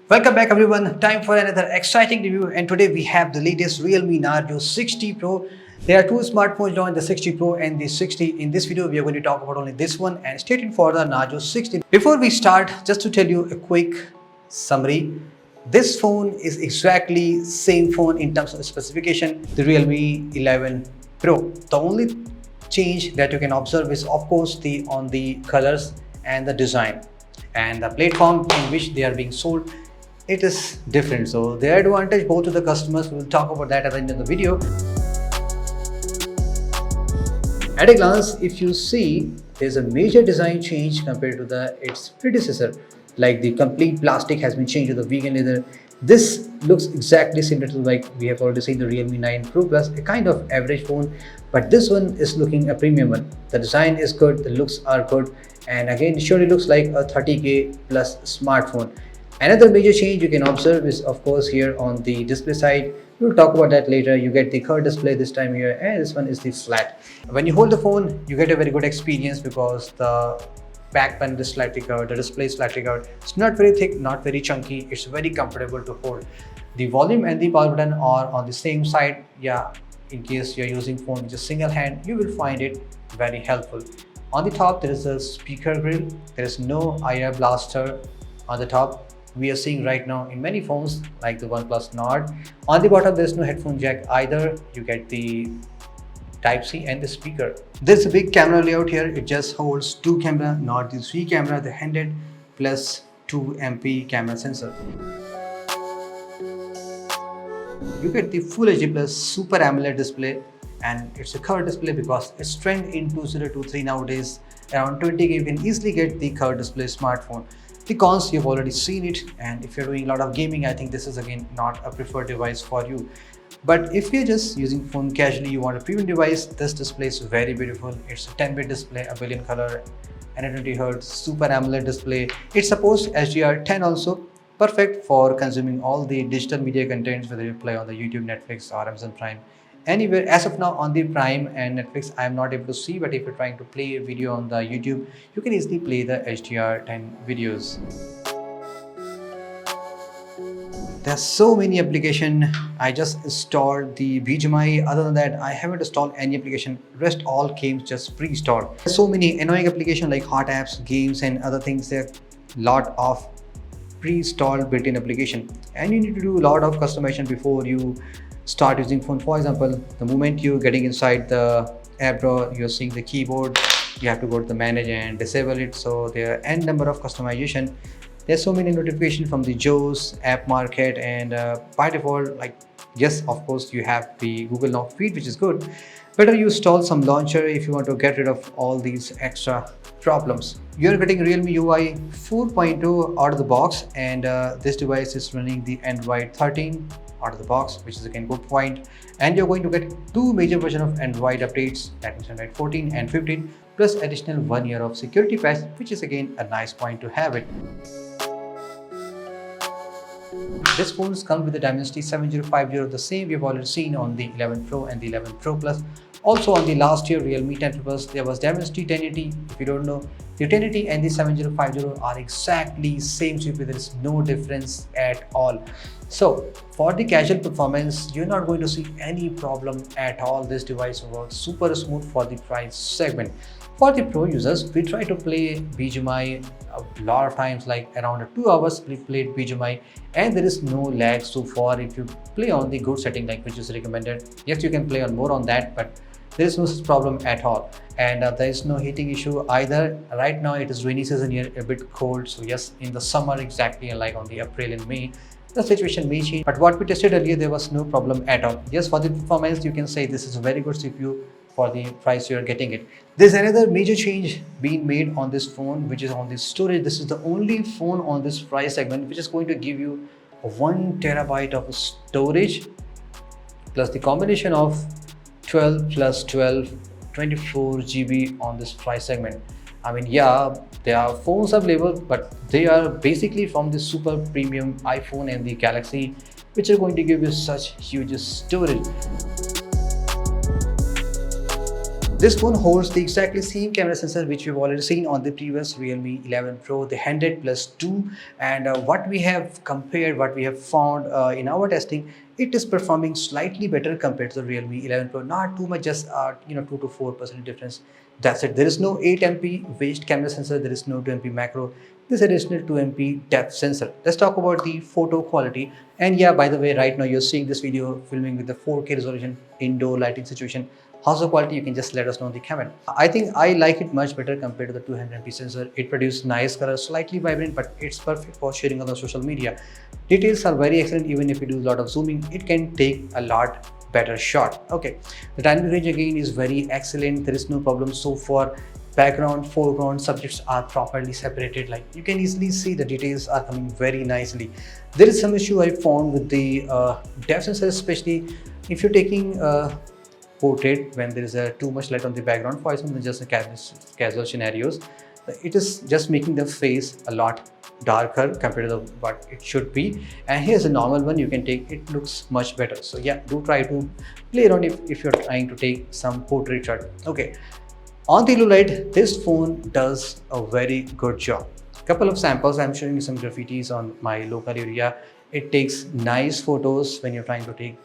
Welcome back everyone, time for another exciting review, and today we have the latest realme Narzo 60 Pro. There are two smartphones now, the 60 Pro and the 60. In this video we are going to talk about only this one and stay tuned for the Narzo 60. Before we start, just to tell you a quick summary. This phone is exactly same phone in terms of specification, the realme 11 Pro. The only change that you can observe is of course on the colors and the design and the platform in which they are being sold. It is different, so their advantage both to the customers. We will talk about that at the end of the video. At a glance, if you see, there's a major design change compared to its predecessor. Like the complete plastic has been changed to the vegan leather. This looks exactly similar to like we have already seen the Realme 9 Pro Plus, a kind of average phone, but this one is looking a premium one. The design is good, the looks are good, and again, it surely looks like a 30K plus smartphone. Another major change you can observe is of course here on the display side. We'll talk about that later. You get the curved display this time here, and this one is the flat. When you hold the phone, you get a very good experience because the back panel is slightly curved, the display is slightly curved. It's not very thick, not very chunky. It's very comfortable to hold. The volume and the power button are on the same side. Yeah, in case you're using phone with just single hand, you will find it very helpful. On the top, there is a speaker grill. There is no IR blaster on the top. We are seeing right now in many phones like the OnePlus Nord. On the bottom, there's no headphone jack either. You get the Type-C and the speaker. There's a big camera layout here. It just holds two camera, not the three camera, the handheld plus 2MP camera sensor. You get the Full HD Plus Super AMOLED display, and it's a curved display because it's trend in 2023 nowadays. Around 20K you can easily get the curved display smartphone. The cons, you've already seen it, and if you're doing a lot of gaming, I think this is again not a preferred device for you. But if you're just using phone casually, you want a premium device, this display is very beautiful. It's a 10-bit display, a billion color, 120Hz Super AMOLED display. It supports HDR10 also, perfect for consuming all the digital media contents, whether you play on the YouTube, Netflix or Amazon Prime. Anywhere, as of now on the Prime and Netflix, I am not able to see, but if you're trying to play a video on the YouTube, you can easily play the HDR10 videos. There's so many applications. I just installed the BGMI. Other than that, I haven't installed any application. Rest all came just pre-installed. There's so many annoying applications like hot apps, games and other things. There are a lot of pre-installed built-in application, and you need to do a lot of customization before you start using phone. For example, the moment you're getting inside the app drawer, you're seeing the keyboard, you have to go to the manage and disable it. So there are n number of customization. There's so many notifications from the JOS app market, and by default, like yes, of course you have the Google Now feed, which is good. Better you install some launcher if you want to get rid of all these extra problems. You're getting Realme UI 4.0 out of the box, and this device is running the Android 13 out of the box, which is again good point. And you're going to get two major versions of Android updates, that is Android 14 and 15, plus additional 1 year of security patch, which is again a nice point to have it. This phone comes with the Dimensity 7050, the same we've already seen on the 11 Pro and the 11 Pro Plus. Also on the last year Realme 10 Plus, there was Dimensity 1080. If you don't know, the 1080 and the 7050 are exactly same chip. There is no difference at all. So for the casual performance, you're not going to see any problem at all. This device works super smooth for the price segment. For the pro users, we try to play BGMI a lot of times, like around 2 hours we played BGMI, and there is no lag so far if you play on the good setting, like which is recommended. Yes, you can play on more on that, but there is no such problem at all. And there is no heating issue either. Right now it is rainy season here, a bit cold. So yes, in the summer exactly, like on the April and May, the situation may change. But what we tested earlier, there was no problem at all. Yes, for the performance, you can say this is a very good CPU for the price you are getting it. There's another major change being made on this phone, which is on the storage. This is the only phone on this price segment which is going to give you 1 terabyte of storage, plus the combination of 12 plus 12, 24 GB on this price segment. I mean, yeah, there are phones available, but they are basically from the super premium iPhone and the Galaxy, which are going to give you such huge storage. This phone holds the exactly same camera sensor which we've already seen on the previous Realme 11 Pro, the 100 plus 2. And what we have compared, what we have found in our testing, it is performing slightly better compared to the Realme 11 Pro. Not too much, just 2 to 4% difference. That's it. There is no 8MP waist camera sensor. There is no 2MP macro. This additional 2MP depth sensor. Let's talk about the photo quality. And yeah, by the way, right now you're seeing this video filming with the 4K resolution indoor lighting situation. How's the quality? You can just let us know in the comment. I think I like it much better compared to the 200MP sensor. It produces nice color, slightly vibrant, but it's perfect for sharing on the social media. Details are very excellent. Even if you do a lot of zooming, it can take a lot better shot. Okay, the dynamic range again is very excellent. There is no problem so far. Background, foreground, subjects are properly separated. Like you can easily see the details are coming very nicely. There is some issue I found with the depth sensor, especially if you're taking portrait when there is too much light on the background. For example, just in casual scenarios, it is just making the face a lot darker compared to what it should be. And here's a normal one you can take. It looks much better. So yeah, do try to play around if you're trying to take some portrait shot. Okay. On the low light, this phone does a very good job. Couple of samples, I'm showing you some graffitis on my local area. It takes nice photos when you're trying to take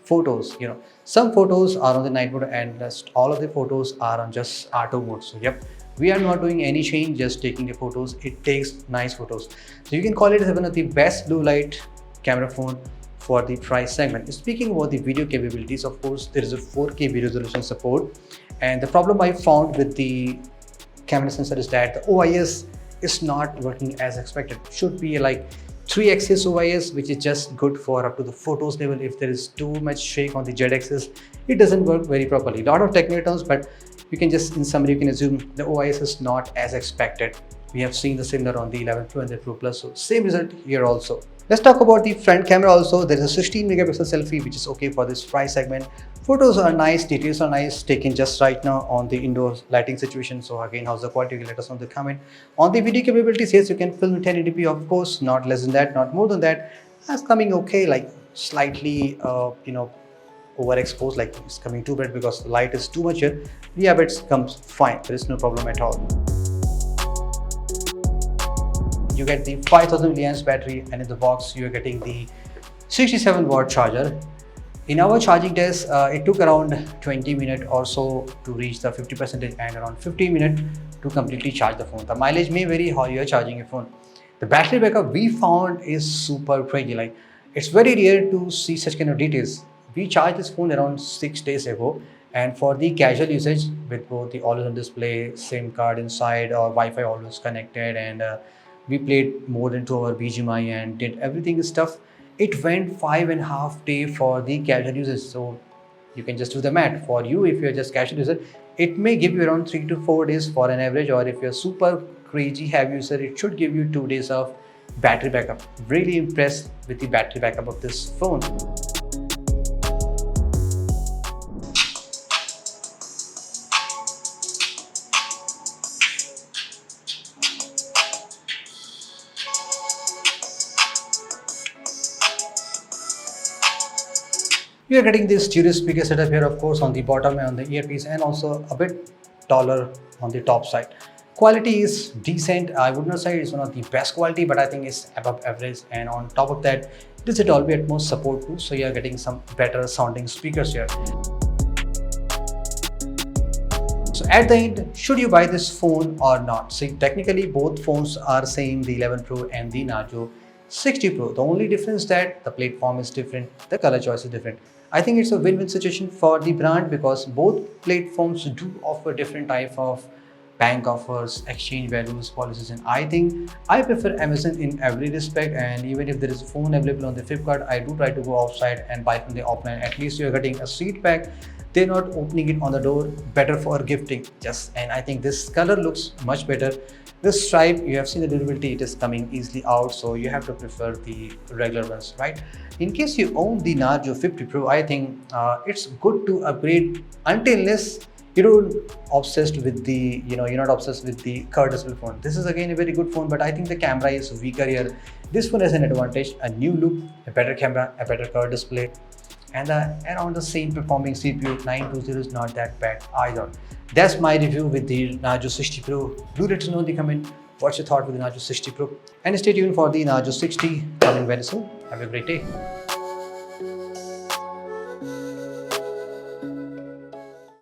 photos. Some photos are on the night mode and all of the photos are on just auto mode. So yep, we are not doing any change, just taking the photos. It takes nice photos. So you can call it as one of the best low light camera phone for the price segment. Speaking about the video capabilities, of course, there is a 4K video resolution support. And the problem I found with the camera sensor is that the OIS is not working as expected. Should be like 3-axis OIS, which is just good for up to the photos level. If there is too much shake on the Z-axis, it doesn't work very properly. A lot of technical terms, but you can just, in summary, you can assume the OIS is not as expected. We have seen the similar on the 11 Pro and the Pro Plus, so same result here also. Let's talk about the front camera also. There is a 16 megapixel selfie, which is okay for this price segment. Photos are nice, details are nice, taken just right now on the indoor lighting situation. So again, how's the quality? You can let us know in the comment. On the video capabilities, yes, you can film in 1080p, of course, not less than that, not more than that. That's coming okay, like slightly, overexposed, like it's coming too bright because the light is too much here. Yeah, but it comes fine. There is no problem at all. You get the 5000 milliamp battery, and in the box you are getting the 67 watt charger. In our charging test, it took around 20 minutes or so to reach the 50% and around 15 minutes to completely charge the phone. The mileage may vary how you are charging your phone. The battery backup we found is super crazy. Like it's very rare to see such kind of details. We charged this phone around 6 days ago, and for the casual usage with both the always on display, SIM card inside or Wi-Fi always connected, and we played more than 2 hours BGMI and did everything stuff. It went 5.5 days for the casual users. So you can just do the math. For you, if you're just casual user, it may give you around 3 to 4 days for an average, or if you're super crazy heavy user, it should give you 2 days of battery backup. Really impressed with the battery backup of this phone. You are getting this stereo speaker setup here, of course, on the bottom and on the earpiece, and also a bit taller on the top side. Quality is decent. I would not say it's one of the best quality, but I think it's above average. And on top of that, this is Dolby Atmos support too, so you are getting some better sounding speakers here. So at the end, should you buy this phone or not? See, technically both phones are same, the 11 Pro and the Narzo 60 Pro. The only difference is that the platform is different, the color choice is different. I think it's a win-win situation for the brand because both platforms do offer different type of bank offers, exchange values, policies, and I think I prefer Amazon in every respect. And even if there is a phone available on the Flipkart, I do try to go outside and buy from the offline. At least you're getting a seat pack. They're not opening it on the door, better for gifting. And I think this color looks much better. This stripe, you have seen the durability, it is coming easily out, so you have to prefer the regular ones, right? In case you own the Narzo 50 Pro, I think it's good to upgrade unless you don't obsessed with the, you're not obsessed with the curved display phone. This is again a very good phone, but I think the camera is weaker here. This one has an advantage, a new look, a better camera, a better curved display. and around the same performing CPU 920 is not that bad either. That's my review with the Narzo 60 Pro. Do let us know in the comment what's your thought with the Narzo 60 Pro, and stay tuned for the Narzo 60 coming very soon. Have a great day.